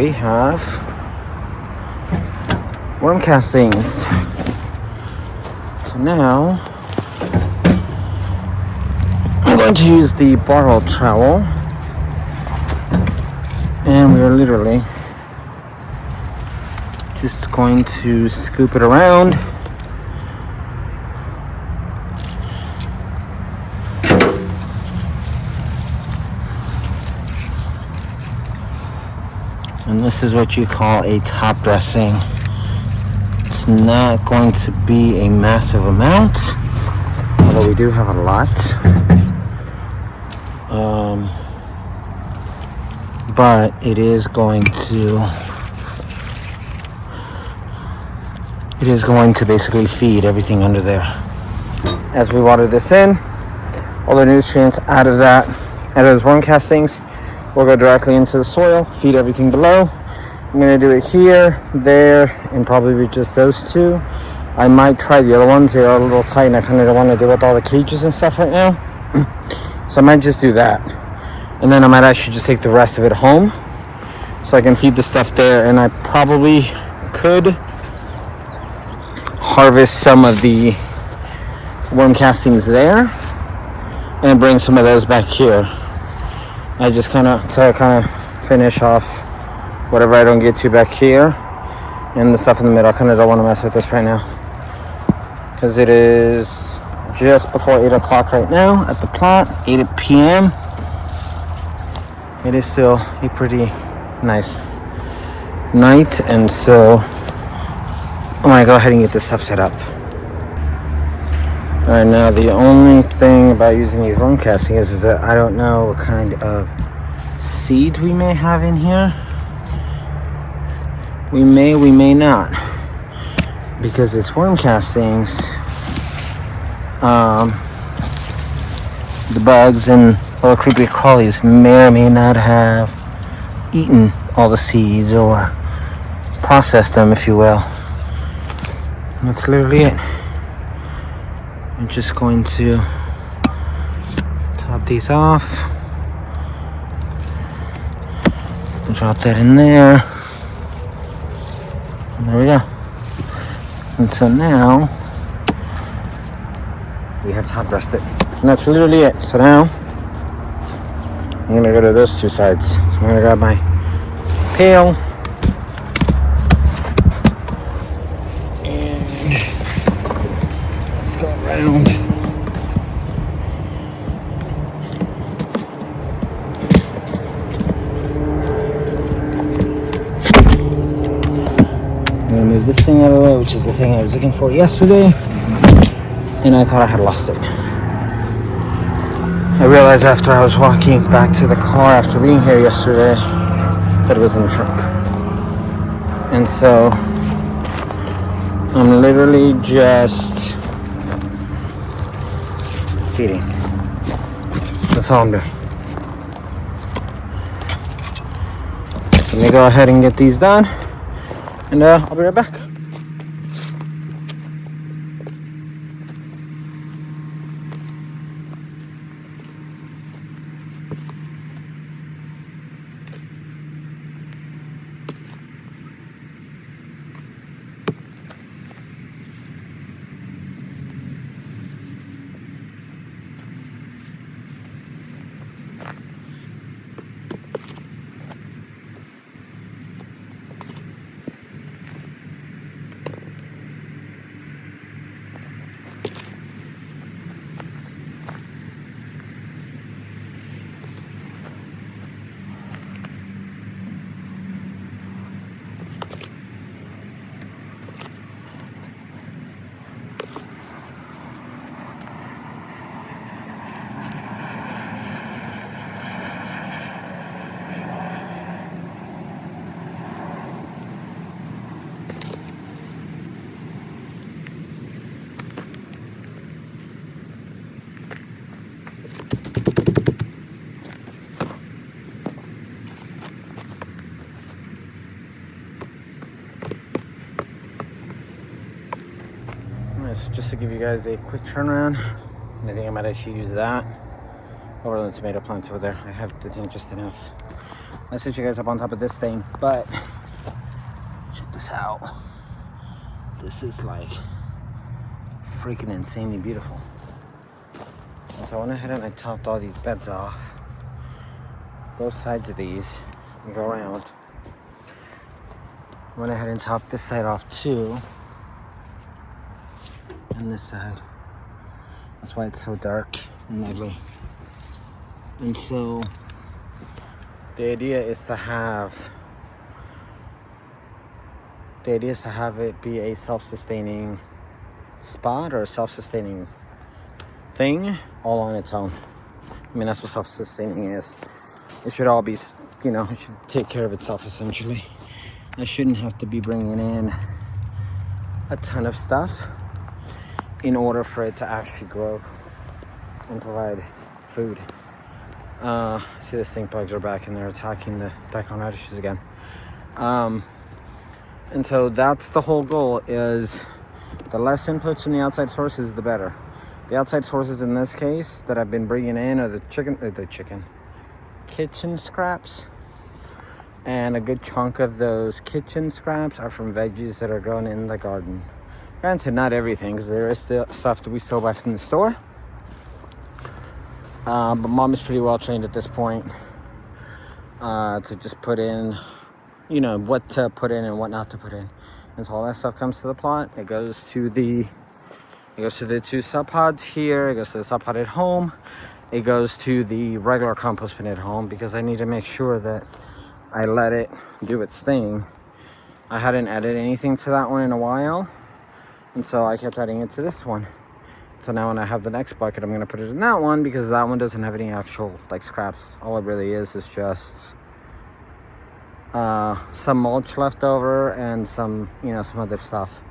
we have worm castings. So now I'm going to use the borrowed trowel, and we're literally just going to scoop it around. And this is what you call a top dressing. It's not going to be a massive amount, although we do have a lot. But it is going to basically feed everything under there. As we water this in, all the nutrients out of those worm castings will go directly into the soil, feed everything below. I'm going to do it here, there, and probably just those two. I might try the other ones. They are a little tight and I kind of don't want to deal with all the cages and stuff right now. So I might just do that. And then I might actually just take the rest of it home so I can feed the stuff there. And I probably could harvest some of the worm castings there and bring some of those back here. I just kind of finish off whatever I don't get to back here, and the stuff in the middle. I kind of don't want to mess with this right now because it is just before 8 o'clock right now at the plot, 8 p.m. It is still a pretty nice night, and so I'm gonna go ahead and get this stuff set up. All right, now the only thing about using these worm castings is that I don't know what kind of seeds we may have in here. We may not, because it's worm castings. The bugs and little creepy crawlies may or may not have eaten all the seeds or processed them, if you will. And that's literally it. I'm just going to top these off and drop that in there. And there we go. And so now we have top dressed it. And that's literally it. So now I'm gonna go to those two sides. I'm gonna grab my pail and let's go around. I'm gonna move this thing out of the way, which is the thing I was looking for yesterday, and I thought I had lost it. I realized after I was walking back to the car after being here yesterday that it was in the trunk. And so I'm literally just feeding. That's all I'm doing. Let me go ahead and get these done, and I'll be right back. So just to give you guys a quick turnaround, and I think I might actually use that over the tomato plants over there. I have the thing just enough. I set you guys up on top of this thing, but check this out. This is like freaking insanely beautiful. And so I went ahead and I topped all these beds off, both sides of these, and go around. Went ahead and topped this side off too, and this side. That's why it's so dark and ugly. And so the idea is to have it be a self-sustaining spot or a self-sustaining thing all on its own. I mean, that's what self-sustaining is. It should all be, you know, it should take care of itself essentially. I shouldn't have to be bringing in a ton of stuff in order for it to actually grow and provide food. See, the stink bugs are back and they're attacking the daikon radishes again. And so that's the whole goal, is the less inputs from the outside sources, the better. The outside sources in this case that I've been bringing in are the kitchen scraps. And a good chunk of those kitchen scraps are from veggies that are grown in the garden. Granted, not everything, because there is still stuff that we still buy from the store. But mom is pretty well trained at this point to just put in, you know, what to put in and what not to put in. And so all that stuff comes to the plot. It goes to the two sub pods here. It goes to the sub pod at home. It goes to the regular compost bin at home, because I need to make sure that I let it do its thing. I hadn't added anything to that one in a while, and so I kept adding it to this one. So now when I have the next bucket, I'm gonna put it in that one, because that one doesn't have any actual like scraps. All it really is just some mulch left over and some, you know, some other stuff.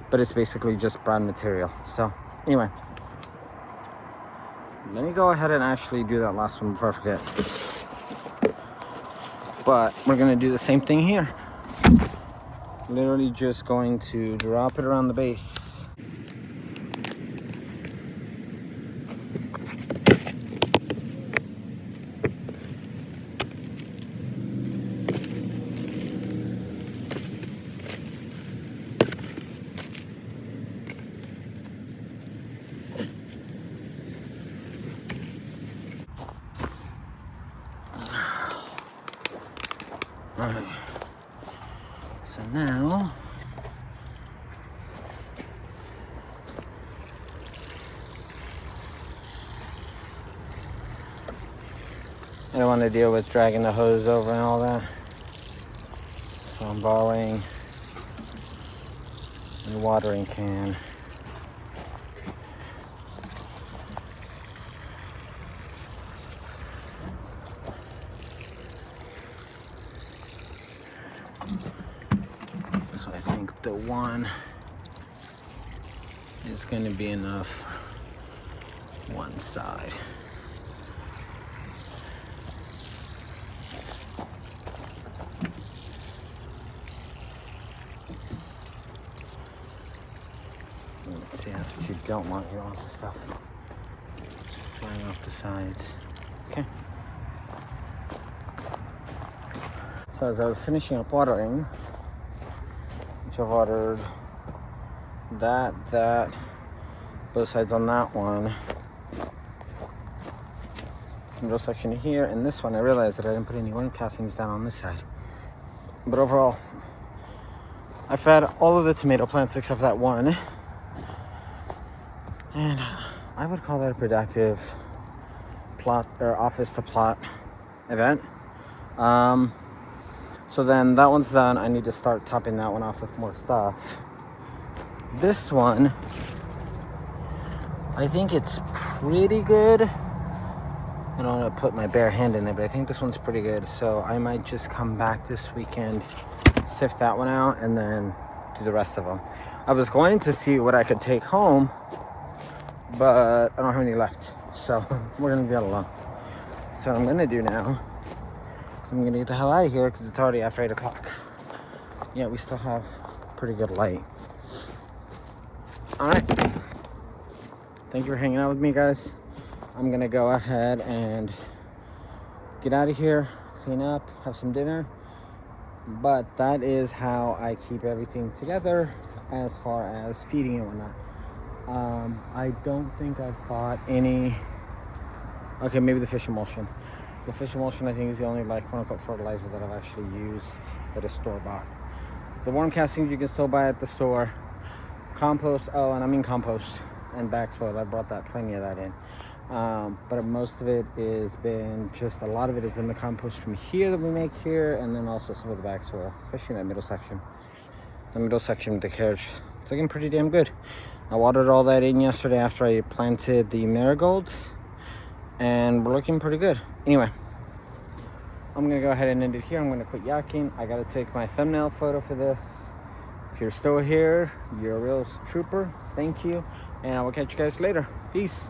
But it's basically just brown material. So anyway, let me go ahead and actually do that last one before I forget. But we're gonna do the same thing here. Literally just going to drop it around the base. Alright, so now I don't want to deal with dragging the hose over and all that, so I'm borrowing a watering can. So I think the one is going to be enough one side. See, that's what you don't want. You want the stuff flying off the sides. Okay. So as I was finishing up watering, which I've watered both sides on that one, middle section here, and this one, I realized that I didn't put any worm castings down on this side. But overall, I fed all of the tomato plants except that one. And I would call that a productive plot or office to plot event. So then that one's done. I need to start topping that one off with more stuff. This one, I think it's pretty good. I don't want to put my bare hand in there, but I think this one's pretty good. So I might just come back this weekend, sift that one out, and then do the rest of them. I was going to see what I could take home, but I don't have any left, so we're gonna get along. So what I'm gonna do now is I'm gonna get the hell out of here, because it's already after 8 o'clock. Yeah, we still have pretty good light. All right, thank you for hanging out with me, guys. I'm gonna go ahead and get out of here, clean up, have some dinner. But that is how I keep everything together as far as feeding and whatnot. I don't think I've bought any. Okay, maybe the fish emulsion. The fish emulsion, I think, is the only, like, quote-unquote fertilizer that I've actually used that is store-bought. The worm castings you can still buy at the store. Compost, and I mean compost and back soil. I brought plenty of that in. But most of it has been just, a lot of it has been the compost from here that we make here, and then also some of the back soil, especially in that middle section. The middle section with the carriage, it's looking pretty damn good. I watered all that in yesterday after I planted the marigolds, and we're looking pretty good. Anyway, I'm gonna go ahead and end it here. I'm gonna quit yakking. I gotta take my thumbnail photo for this. If you're still here, you're a real trooper. Thank you, and I will catch you guys later. Peace.